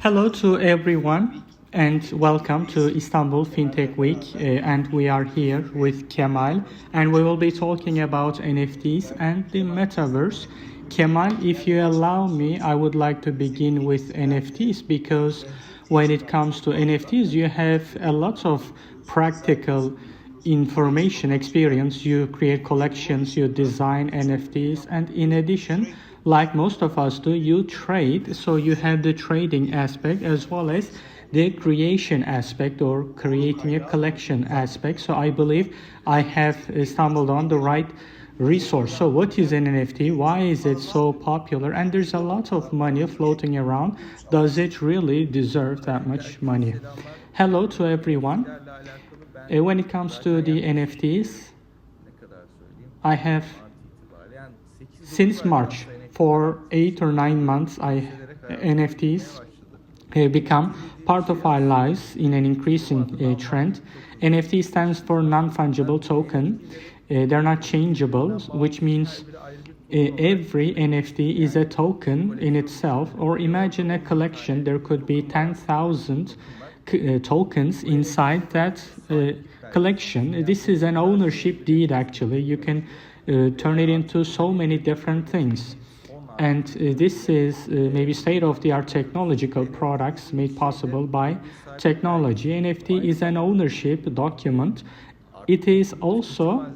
Hello to everyone and welcome to Istanbul Fintech Week. And we are here with Kemal and we will be talking about NFTs and the Metaverse. Kemal, if you allow me, I would like to begin with NFTs because when it comes to NFTs, you have a lot of practical information experience. You create collections, you design NFTs, and in addition, like most of us do, you trade. So you have the trading aspect as well as the creation aspect or creating a collection aspect. So I believe I have stumbled on the right resource. So what is an NFT? Why is it so popular? And there's a lot of money floating around. Does it really deserve that much money? Hello to everyone. When it comes to the NFTs, I have since March for 8 or 9 months, NFTs have become part of our lives in an increasing trend. NFT stands for non-fungible token. They're not changeable, which means every NFT is a token in itself. Or imagine a collection, there could be 10,000 tokens inside that collection. This is an ownership deed actually. You can turn it into so many different things. And this is maybe state-of-the-art technological products made possible by technology. NFT is an ownership document. It is also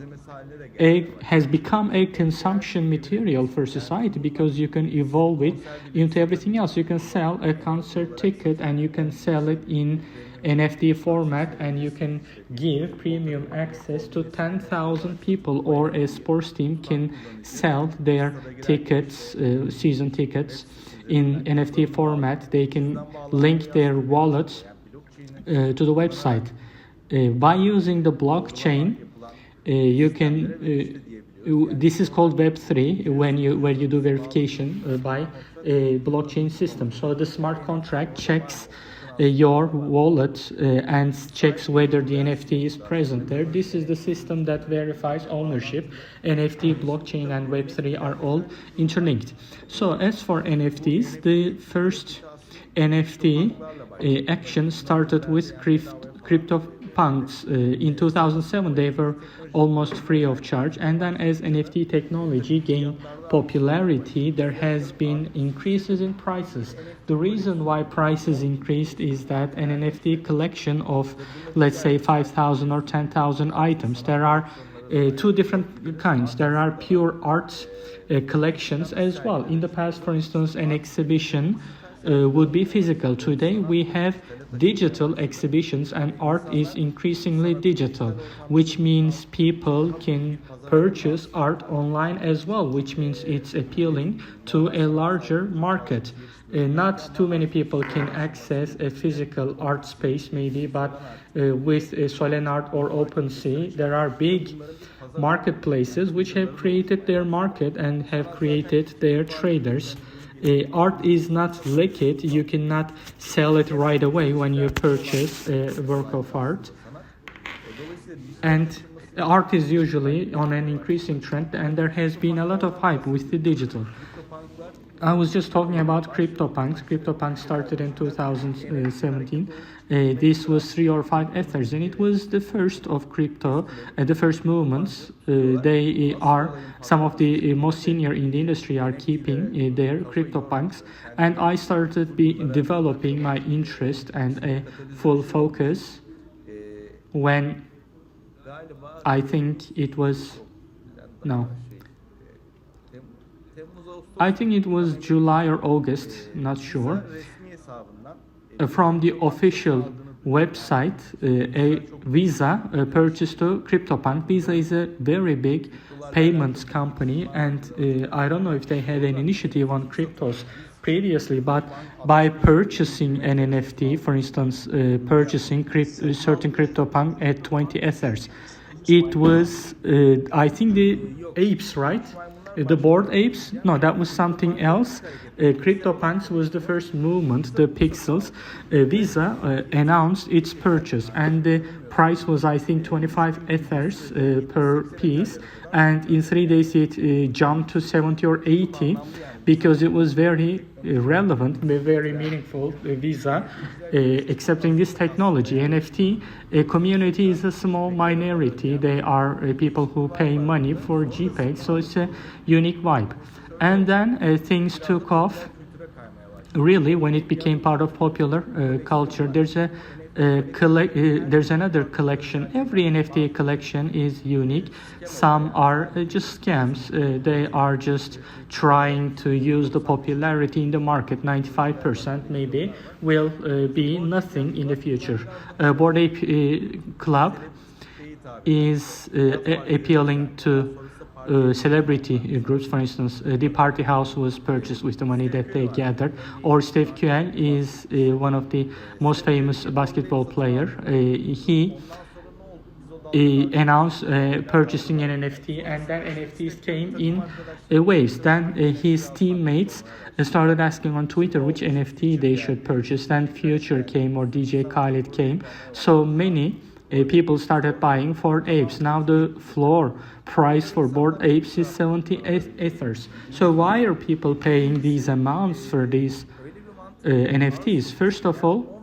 has become a consumption material for society because you can evolve it into everything else. You can sell a concert ticket and you can sell it in NFT format and you can give premium access to 10,000 people, or a sports team can sell their tickets, season tickets in NFT format. They can link their wallet to the website. By using the blockchain, you can this is called Web3 where you do verification by a blockchain system. So the smart contract checks your wallet and checks whether the NFT is present there. This is the system that verifies ownership. NFT, blockchain, and Web3 are all interlinked. So as for NFTs, the first NFT action started with CryptoPunks. In 2007, they were almost free of charge, and then as NFT technology gained popularity, there has been increases in prices. The reason why prices increased is that an NFT collection of, let's say, 5,000 or 10,000 items, there are two different kinds. There are pure art collections as well. In the past, for instance, an exhibition would be physical. Today we have digital exhibitions and art is increasingly digital, which means people can purchase art online as well, which means it's appealing to a larger market. Not too many people can access a physical art space maybe, but with Solenart or OpenSea, there are big marketplaces which have created their market and have created their traders. Art is not liquid. You cannot sell it right away when you purchase a work of art. And art is usually on an increasing trend, and there has been a lot of hype with the digital. I was just talking about CryptoPunks. CryptoPunks started in 2017. This was 3 or 5 ethers, and it was the first of crypto, the first movements. They are some of the most senior in the industry are keeping their CryptoPunks, and I started developing my interest and a full focus when I think it was July or August, not sure. From the official website, a Visa purchased a CryptoPunk. Visa is a very big payments company, and I don't know if they had an initiative on cryptos previously, but by purchasing an NFT, for instance, purchasing certain CryptoPunk at 20 ethers, it was, I think, the apes, right? The Bored Apes? No, that was something else. CryptoPunks was the first movement, the Pixels. Visa announced its purchase, and the price was, I think, 25 ethers per piece. And in 3 days, it jumped to 70 or 80. because it was very relevant, very meaningful visa accepting this technology. NFT community is a small minority. They are people who pay money for JPEG, so it's a unique vibe. And then things took off. Really, when it became part of popular culture, there's another collection. Every NFT collection is unique. Some are just scams. They are just trying to use the popularity in the market. 95% maybe will be nothing in the future. Bored Ape Club is appealing to celebrity groups. For instance, the Party House was purchased with the money that they gathered. Or Steve Curry is one of the most famous basketball player. He announced purchasing an NFT, and then NFTs came in waves. Then his teammates started asking on Twitter which NFT they should purchase. Then Future came, or DJ Khaled came. So many people started buying for apes. Now the floor price for Bored Apes is 70 ethers. So why are people paying these amounts for these NFTs? First of all,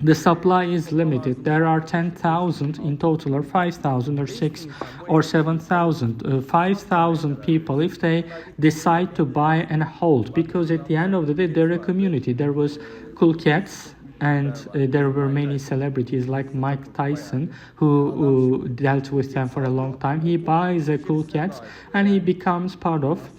the supply is limited. There are 10,000 in total, or 5,000, or 6 or 7,000. 5,000 people, if they decide to buy and hold, because at the end of the day, they're a community. There was Cool Cats, and there were many celebrities like Mike Tyson who dealt with them for a long time. He buys a Cool Cats and he becomes part of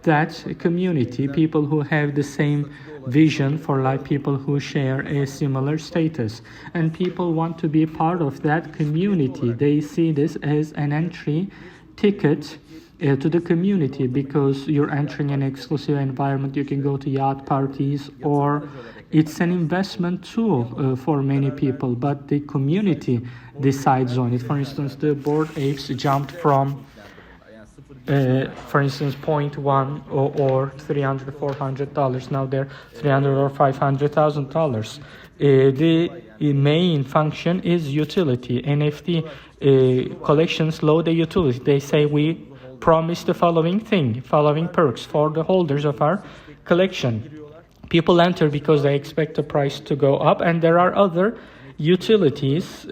that community, people who have the same vision for life, people who share a similar status, and people want to be part of that community. They see this as an entry ticket to the community, because you're entering an exclusive environment. You can go to yacht parties, or it's an investment tool for many people, but the community decides on it. For instance, the Bored Apes jumped from for instance, 0.1 or $300, $400. Now they're $300 or $500,000. The main function is utility. NFT collections load the utility. They say we promise the following thing, following perks for the holders of our collection. People enter because they expect the price to go up, and there are other utilities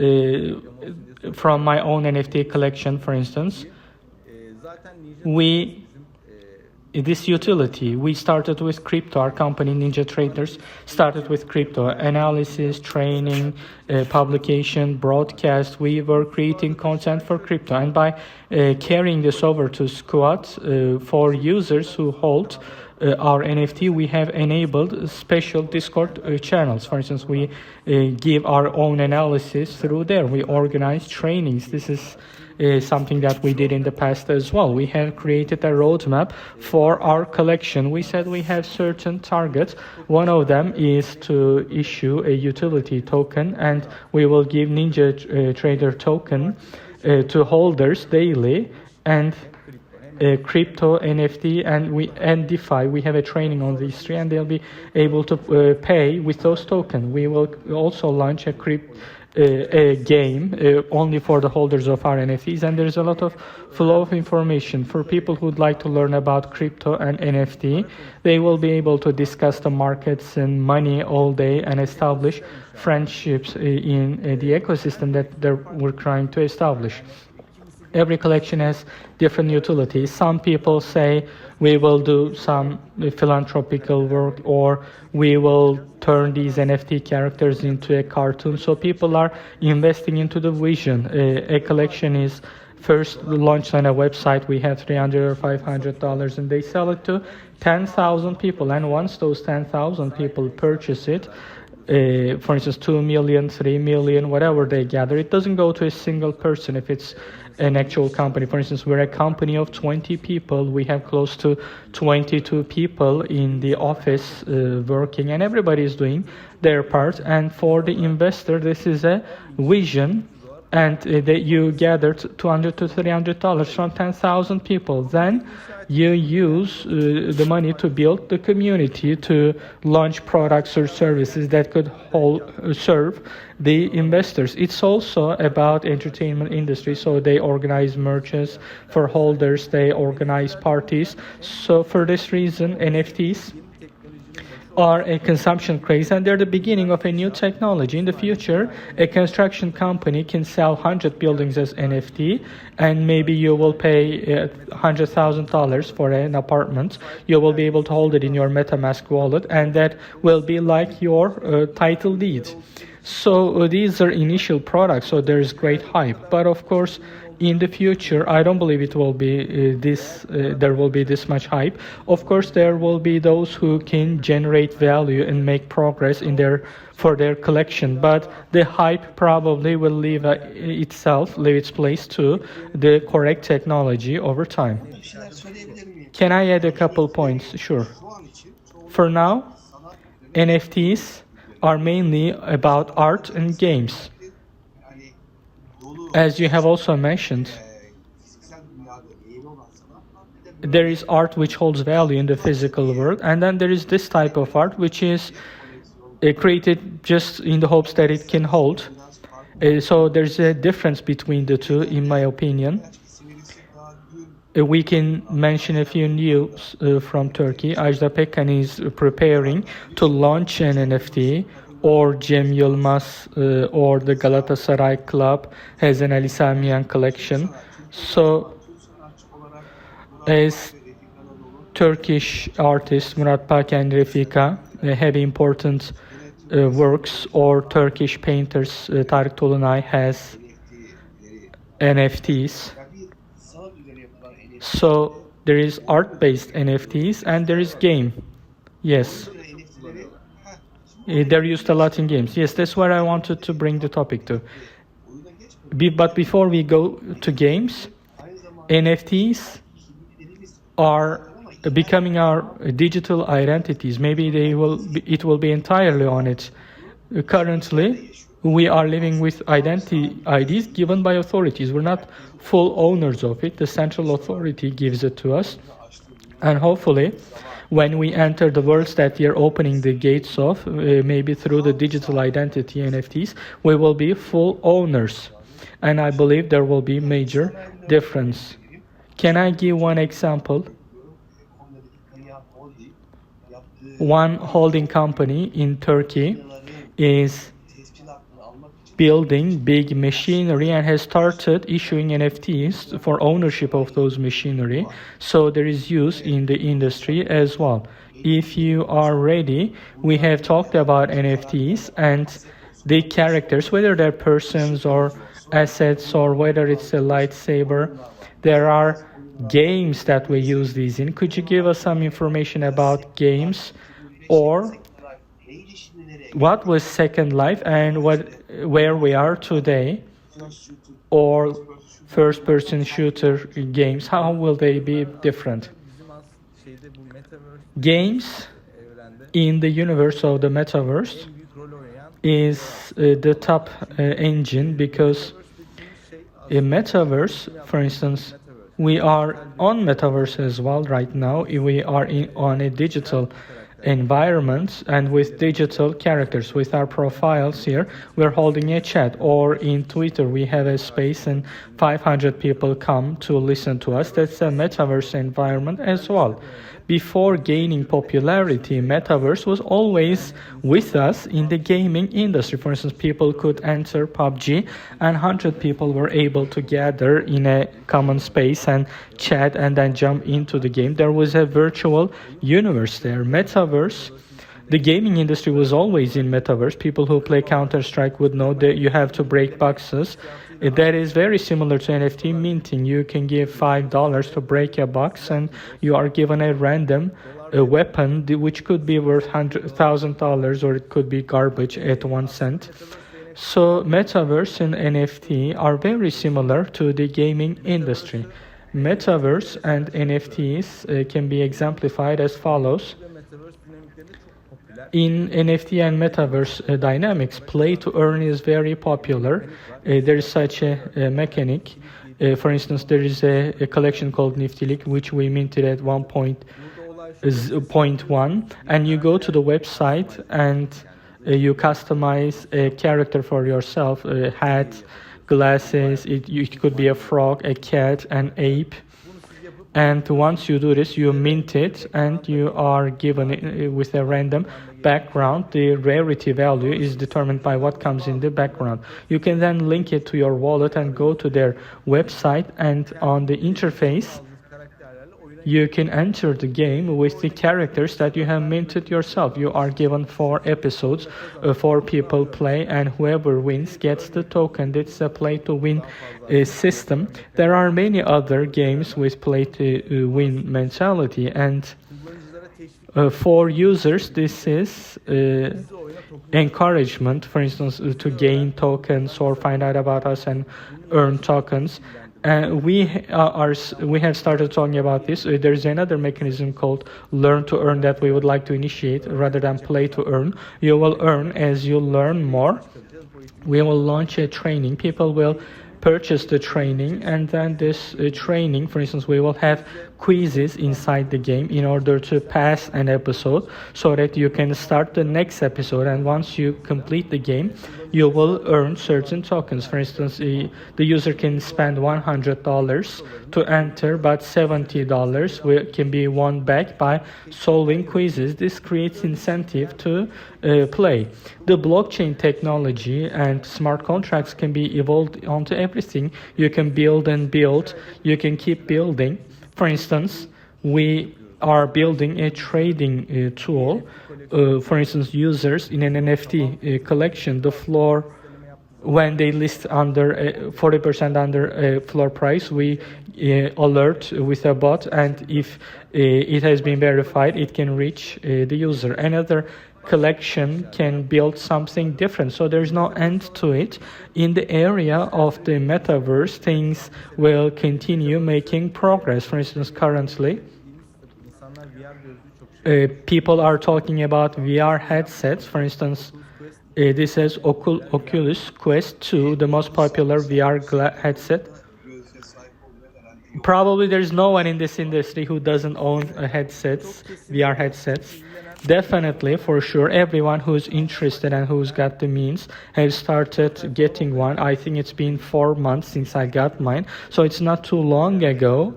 from my own NFT collection, for instance. This utility, we started with crypto. Our company, Ninja Traders, started with crypto analysis, training, publication, broadcast. We were creating content for crypto, and by carrying this over to Squad for users who hold our NFT, we have enabled special Discord channels. For instance, we give our own analysis through there. We organize trainings. This is something that we did in the past as well. We have created a roadmap for our collection. We said we have certain targets. One of them is to issue a utility token, and we will give Ninja Trader token to holders daily, and crypto, NFT, and DeFi. We have a training on these three, and they'll be able to pay with those tokens. We will also launch a game only for the holders of our NFTs, and there's a lot of flow of information for people who'd like to learn about crypto and NFT. They will be able to discuss the markets and money all day and establish friendships in the ecosystem that we're trying to establish. Every collection has different utilities. Some people say we will do some philanthropical work, or we will turn these NFT characters into a cartoon. So people are investing into the vision. A collection is first launched on a website. We have $300 or $500, and they sell it to 10,000 people. And once those 10,000 people purchase it, for instance, 2 million, 3 million, whatever they gather, it doesn't go to a single person. If it's an actual company, for instance, we're a company of 20 people. We have close to 22 people in the office working, and everybody is doing their part. And for the investor, this is a vision and that you gathered $200 to $300 from 10,000 people. Then you use the money to build the community, to launch products or services that could serve the investors. It's also about entertainment industry, so they organize merges for holders, they organize parties. So for this reason, NFTs are a consumption craze, and they're the beginning of a new technology. In the future, a construction company can sell 100 buildings as NFT, and maybe you will pay $100,000 for an apartment. You will be able to hold it in your MetaMask wallet, and that will be like your title deed. So these are initial products, so there is great hype. But of course, in the future, I don't believe it will be there will be this much hype. Of course, there will be those who can generate value and make progress for their collection, but the hype probably will leave its place to the correct technology over time. Can I add a couple points? Sure. For now, NFTs are mainly about art and games. As you have also mentioned, there is art which holds value in the physical world, and then there is this type of art which is created just in the hopes that it can hold. So there's a difference between the two, in my opinion. We can mention a few news from Turkey. Ajda Pekkan is preparing to launch an NFT, or Cem Yılmaz or the Galatasaray club has an Ali Sami Yen collection. So as Turkish artists Murat Pak and Refika have important works, or Turkish painters Tarık Tolunay has NFTs. So there is art-based NFTs and there is game. Yes. They're used a lot in games. Yes, that's where I wanted to bring the topic to. But before we go to games, NFTs are becoming our digital identities. Maybe it will be entirely on it. Currently, we are living with identity IDs given by authorities. We're not full owners of it. The central authority gives it to us. And hopefully, when we enter the worlds that you're opening the gates of, maybe through the digital identity NFTs, we will be full owners. And I believe there will be major difference. Can I give one example? One holding company in Turkey is building big machinery and has started issuing NFTs for ownership of those machinery. So there is use in the industry as well. If you are ready, we have talked about NFTs and the characters, whether they're persons or assets or whether it's a lightsaber. There are games that we use these in. Could you give us some information about games, or what was Second Life and where we are today, or first-person shooter games? How will they be different? Games in the universe of the Metaverse is the top engine, because in Metaverse, for instance, we are on Metaverse as well right now. We are on a digital environment and with digital characters. With our profiles here, we're holding a chat, or in Twitter we have a space and 500 people come to listen to us. That's a Metaverse environment as well. Before gaining popularity, Metaverse was always with us in the gaming industry. For instance, people could enter PUBG and 100 people were able to gather in a common space and chat and then jump into the game. There was a virtual universe there. Metaverse, the gaming industry was always in Metaverse. People who play Counter-Strike would know that you have to break boxes. That is very similar to NFT minting. You can give $5 to break a box and you are given a random weapon which could be worth $100,000 or it could be garbage at 1 cent. So Metaverse and NFT are very similar to the gaming industry. Metaverse and NFTs can be exemplified as follows. In NFT and Metaverse dynamics, play to earn is very popular. There is such a mechanic. For instance, there is a collection called Niftylik, which we minted at 1.1, and you go to the website and you customize a character for yourself, a hat, glasses, it could be a frog, a cat, an ape. And once you do this, you mint it and you are given it with a random background. The rarity value is determined by what comes in the background. You can then link it to your wallet and go to their website, and on the interface, you can enter the game with the characters that you have minted yourself. You are given 4 episodes, 4 people play, and whoever wins gets the token. It's a play-to-win system. There are many other games with play-to-win mentality, and for users, this is encouragement, for instance, to gain tokens or find out about us and earn tokens. We have started talking about this. There's another mechanism called learn to earn that we would like to initiate rather than play to earn. You will earn as you learn more. We will launch a training. People will purchase the training, and then this training, for instance, we will have quizzes inside the game in order to pass an episode so that you can start the next episode, and once you complete the game you will earn certain tokens. For instance, the user can spend $100 to enter, but $70 can be won back by solving quizzes. This creates incentive to play. The blockchain technology and smart contracts can be evolved onto everything. You can build and build. You can keep building. For instance, we are building a trading tool. For instance, users in an NFT collection, the floor, when they list under 40% under floor price, we alert with a bot, and if it has been verified, it can reach the user. Another collection can build something different, so there's no end to it. In the area of the metaverse, things will continue making progress. For instance, currently people are talking about VR headsets. For instance, this is Oculus Quest 2, the most popular VR headset. Probably there's no one in this industry who doesn't own VR headsets. Definitely, for sure, everyone who's interested and who's got the means has started getting one. I think it's been 4 months since I got mine, so it's not too long ago.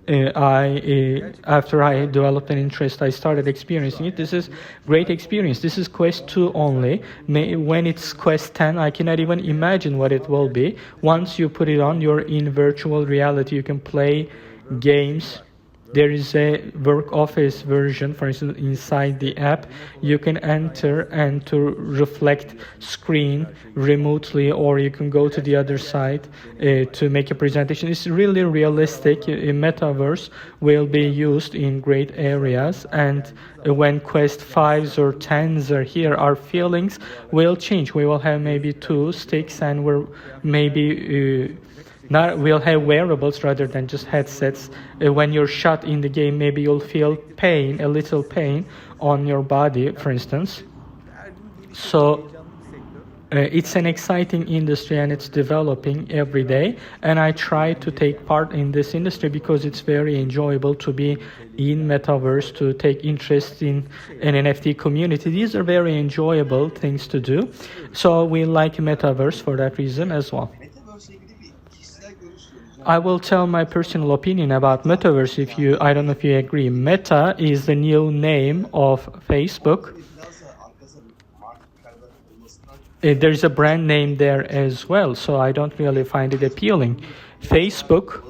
After I developed an interest, I started experiencing it. This is great experience. This is Quest 2 only. When it's Quest 10, I cannot even imagine what it will be. Once you put it on, you're in virtual reality. You can play games. There is a work office version, for instance, inside the app. You can enter and to reflect screen remotely, or you can go to the other side to make a presentation. It's really realistic. Metaverse will be used in great areas, and when Quest 5s or 10s are here, our feelings will change. We will have maybe 2 sticks, and we'll have wearables rather than just headsets. When you're shot in the game, maybe you'll feel pain, a little pain on your body, for instance. So it's an exciting industry, and it's developing every day. And I try to take part in this industry because it's very enjoyable to be in Metaverse, to take interest in an NFT community. These are very enjoyable things to do. So we like Metaverse for that reason as well. I will tell my personal opinion about Metaverse. I don't know if you agree. Meta is the new name of Facebook. There's a brand name there as well, so I don't really find it appealing. Facebook,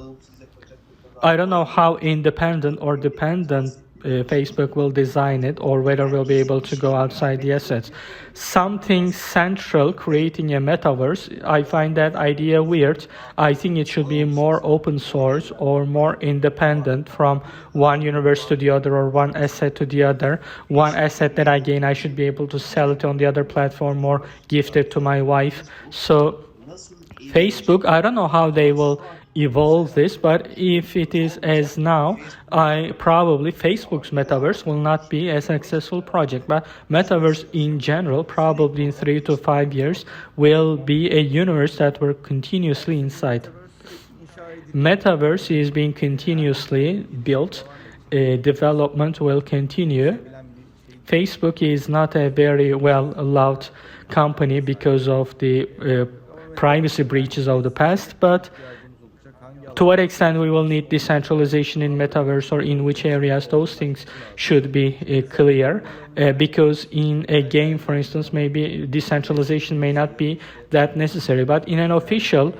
I don't know how independent or dependent Facebook will design it, or whether we'll be able to go outside the assets. Something central, creating a metaverse, I find that idea weird. I think it should be more open source or more independent from one universe to the other, or one asset to the other. One asset that I gain, I should be able to sell it on the other platform or gift it to my wife. So Facebook, I don't know how they will evolve this, but if it is as now, I probably Facebook's metaverse will not be a successful project, but metaverse in general, probably in 3 to 5 years, will be a universe that we're continuously inside. Metaverse is being continuously built. Development will continue. Facebook is not a very well loved company because of the privacy breaches of the past, but to what extent we will need decentralization in metaverse, or in which areas, those things should be clear, because in a game, for instance, maybe decentralization may not be that necessary, but in an official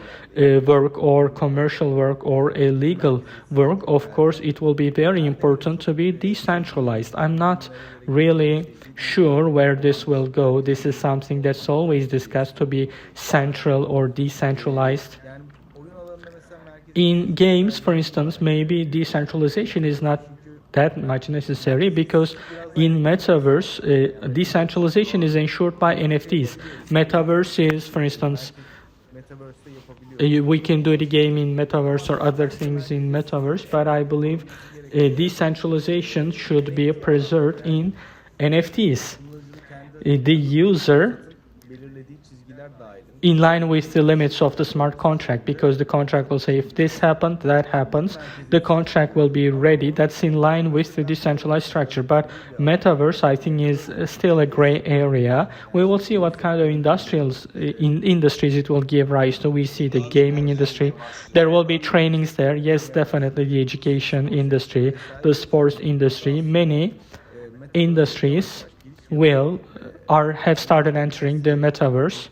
work or commercial work or a legal work, of course it will be very important to be decentralized. I'm not really sure where this will go. This is something that's always discussed, to be central or decentralized. In games, for instance, maybe decentralization is not that much necessary, because in metaverse, decentralization is ensured by NFTs. Metaverse is, for instance, we can do the game in metaverse or other things in metaverse, but I believe decentralization should be preserved in NFTs. The user, in line with the limits of the smart contract, because the contract will say if this happened, that happens, the contract will be ready. That's in line with the decentralized structure. But metaverse, I think, is still a gray area. We will see what kind of industries it will give rise to. We see the gaming industry. There will be trainings there. Yes, definitely the education industry, the sports industry. Many industries have started entering the metaverse.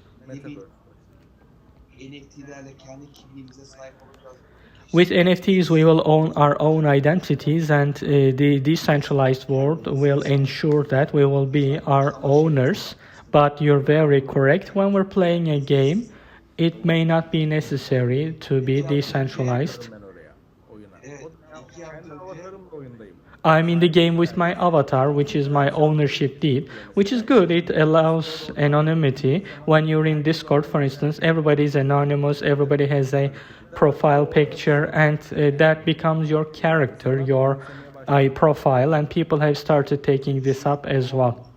With NFTs, we will own our own identities, and the decentralized world will ensure that we will be our owners. But you're very correct. When we're playing a game, it may not be necessary to be decentralized. I'm in the game with my avatar, which is my ownership deed, which is good. It allows anonymity. When you're in Discord, for instance, everybody is anonymous, everybody has a profile picture, and that becomes your character, your profile, and people have started taking this up as well.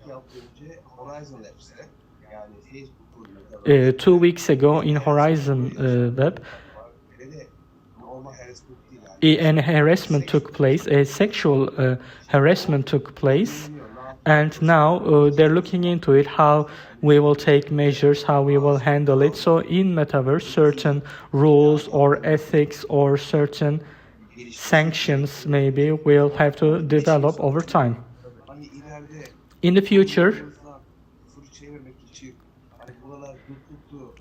2 weeks ago in Horizon Web, an harassment took place, a sexual harassment took place, and now they're looking into it, how we will take measures, how we will handle it. So in Metaverse, certain rules or ethics or certain sanctions maybe will have to develop over time. In the future,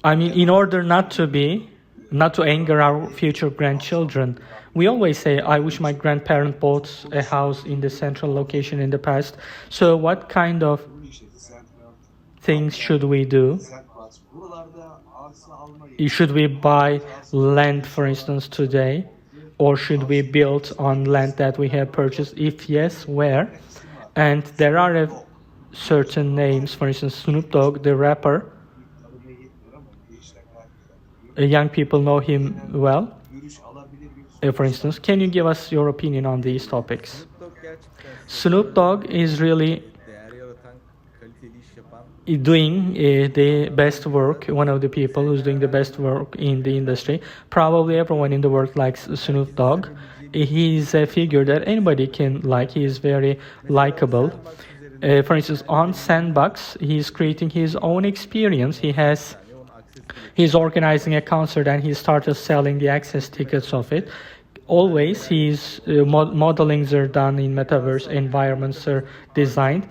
I mean, in order not to anger our future grandchildren, we always say, I wish my grandparent bought a house in the central location in the past. So what kind of things should we do? Should we buy land, for instance, today? Or should we build on land that we have purchased? If yes, where? And there are certain names, for instance, Snoop Dogg, the rapper. Young people know him well. For instance, can you give us your opinion on these topics? Snoop Dogg is really doing the best work, one of the people who's doing the best work in the industry. Probably everyone in the world likes Snoop Dogg. He's a figure that anybody can like. He is very likable. For instance, on Sandbox, he's creating his own experience. He's organizing a concert and he started selling the access tickets of it. Always, modelings are done in metaverse, environments are designed.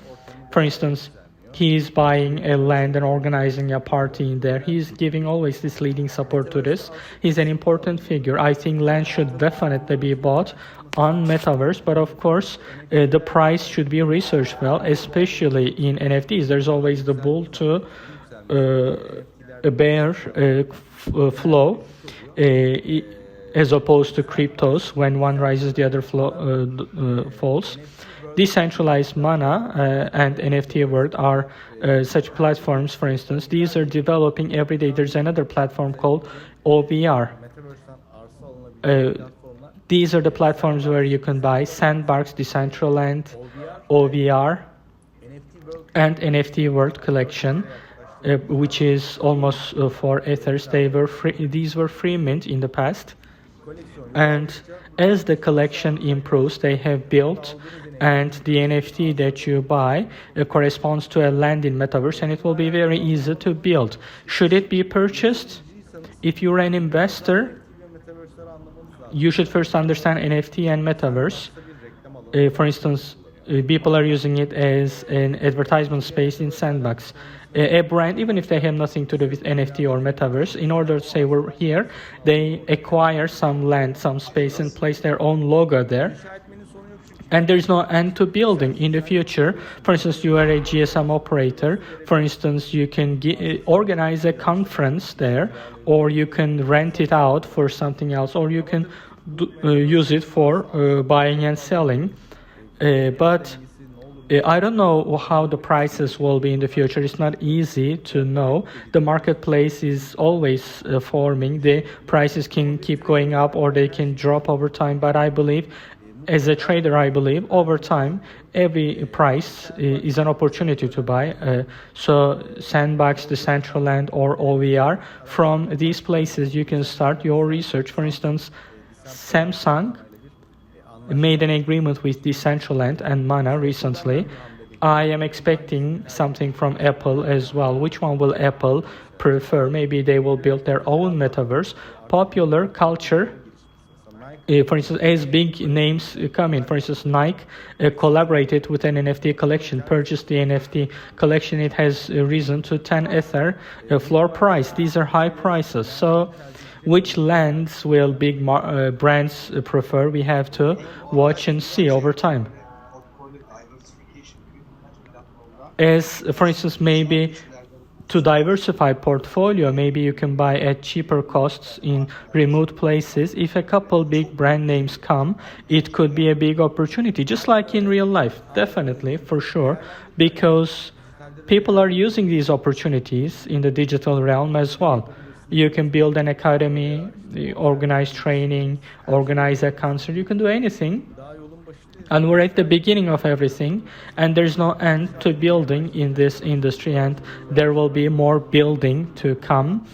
For instance, he's buying a land and organizing a party in there. He's giving always this leading support to this. He's an important figure. I think land should definitely be bought on metaverse, but of course, the price should be researched well, especially in NFTs. There's always the bull to bear flow, as opposed to cryptos. When one rises, the other falls. Decentralized mana and NFT world are such platforms. For instance, these are developing every day. There's another platform called OVR. Uh, these are the platforms where you can buy Sandbox, Decentraland, OVR, and NFT World Collection, which is almost for Ethers. They were free. These were free mint in the past, and as the collection improves, they have built, and the NFT that you buy corresponds to a land in Metaverse, and it will be very easy to build. Should it be purchased? If you're an investor, you should first understand NFT and Metaverse. For instance, people are using it as an advertisement space in Sandbox. A brand, even if they have nothing to do with NFT or Metaverse, in order to say we're here, they acquire some land, some space, and place their own logo there. And there's no end to building in the future. For instance, you are a GSM operator. For instance, you can organize a conference there, or you can rent it out for something else, or you can use it for buying and selling. But I don't know how the prices will be in the future. It's not easy to know. The marketplace is always forming. The prices can keep going up or they can drop over time. But I believe, as a trader, I believe over time, every price is an opportunity to buy. So Sandbox, Decentraland, or OVR, from these places you can start your research. For instance, Samsung made an agreement with Decentraland and Mana recently. I am expecting something from Apple as well. Which one will Apple prefer? Maybe they will build their own metaverse. Popular culture, for instance, as big names come in. For instance, Nike collaborated with an NFT collection, purchased the NFT collection. It has risen to 10 Ether floor price. These are high prices. So which lands will big brands prefer? We have to watch and see over time. As, for instance, maybe to diversify portfolio, maybe you can buy at cheaper costs in remote places. If a couple big brand names come, it could be a big opportunity, just like in real life, definitely, for sure, because people are using these opportunities in the digital realm as well. You can build an academy, organize training, organize a concert. You can do anything. And we're at the beginning of everything. And there's no end to building in this industry. And there will be more building to come.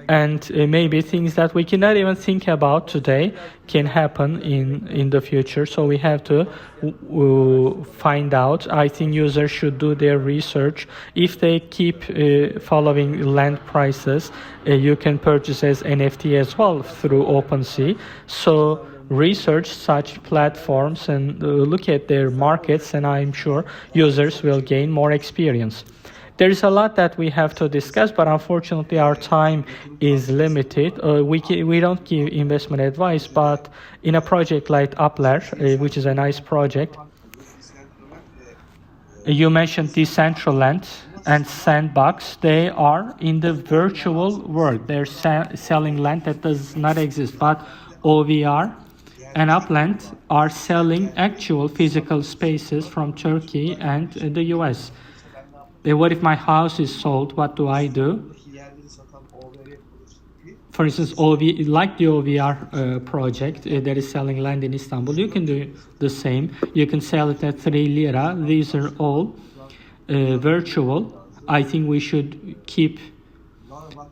And maybe things that we cannot even think about today can happen in the future. So we have to find out. I think users should do their research. If they keep following land prices, you can purchase as NFT as well through OpenSea. So research such platforms and look at their markets, and I'm sure users will gain more experience. There is a lot that we have to discuss, but unfortunately our time is limited. We don't give investment advice, but in a project like Upler, which is a nice project, you mentioned Decentraland and Sandbox. They are in the virtual world. They're selling land that does not exist, but OVR and Upland are selling actual physical spaces from Turkey and the US. What if my house is sold? What do I do? For instance, like the OVR project that is selling land in Istanbul, you can do the same. You can sell it at 3 lira. These are all virtual. I think we should keep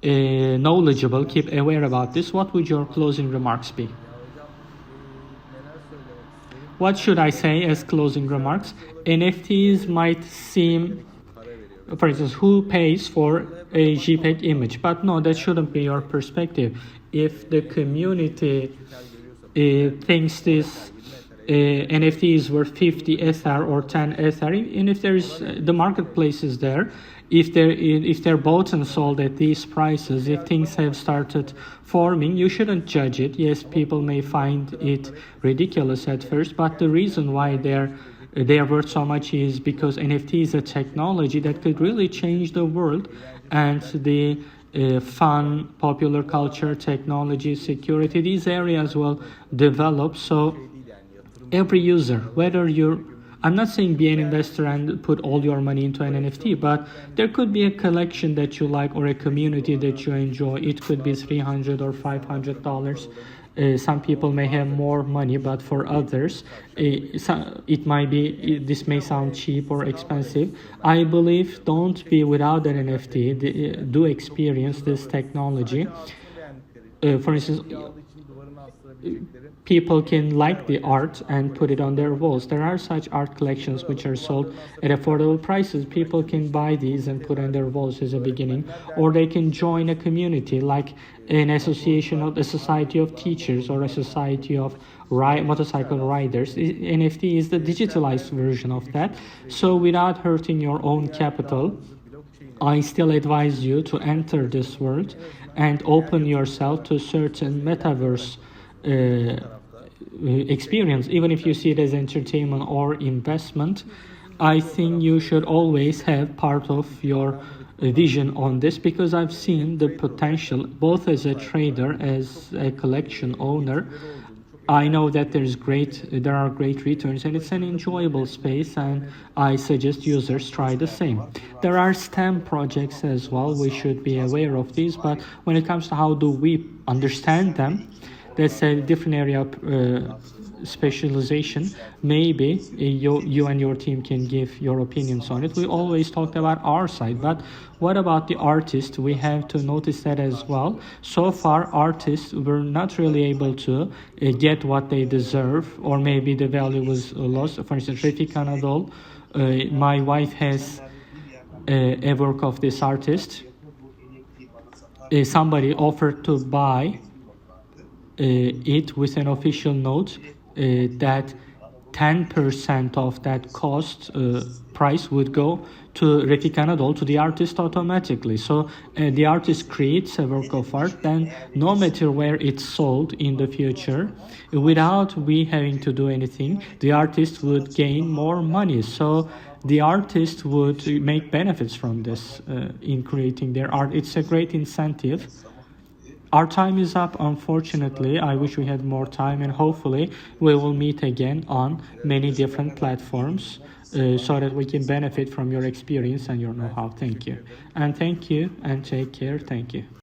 knowledgeable, keep aware about this. What would your closing remarks be? What should I say as closing remarks? NFTs might seem, for instance, who pays for a JPEG image? But no, that shouldn't be your perspective. If the community thinks this NFT is worth 50 Ether or 10 Ether, and if there's the marketplace is there, if they're bought and sold at these prices, if things have started forming, you shouldn't judge it. Yes, people may find it ridiculous at first, but the reason why they are worth so much is because NFT is a technology that could really change the world, and the fun, popular culture, technology, security, these areas will develop. So every user, whether I'm not saying be an investor and put all your money into an NFT, but there could be a collection that you like or a community that you enjoy. It could be $300 or $500. Some people may have more money, but for others, it might be, this may sound cheap or expensive. I believe don't be without an NFT. Do experience this technology. For instance, people can like the art and put it on their walls. There are such art collections which are sold at affordable prices. People can buy these and put on their walls as a beginning, or they can join a community like an association of the Society of Teachers or a society of motorcycle riders. NFT is the digitalized version of that. So without hurting your own capital, I still advise you to enter this world and open yourself to certain metaverse experience. Even if you see it as entertainment or investment, I think you should always have part of your vision on this, because I've seen the potential both as a trader, as a collection owner. I know that there are great returns, and it's an enjoyable space, and I suggest users try the same. There are STEM projects as well. We should be aware of these, but when it comes to how do we understand them, that's a different area of specialization. Maybe you and your team can give your opinions on it. We always talked about our side, but what about the artists? We have to notice that as well. So far, artists were not really able to get what they deserve, or maybe the value was lost. For instance, Refik Anadol, my wife has a work of this artist. Somebody offered to buy it with an official note that 10% of that cost price would go to Refik Anadol, to the artist automatically. So the artist creates a work of art, then no matter where it's sold in the future, without we having to do anything, the artist would gain more money. So the artist would make benefits from this in creating their art. It's a great incentive. Our time is up, unfortunately. I wish we had more time, and hopefully we will meet again on many different platforms so that we can benefit from your experience and your know-how. Thank you. And thank you, and take care. Thank you.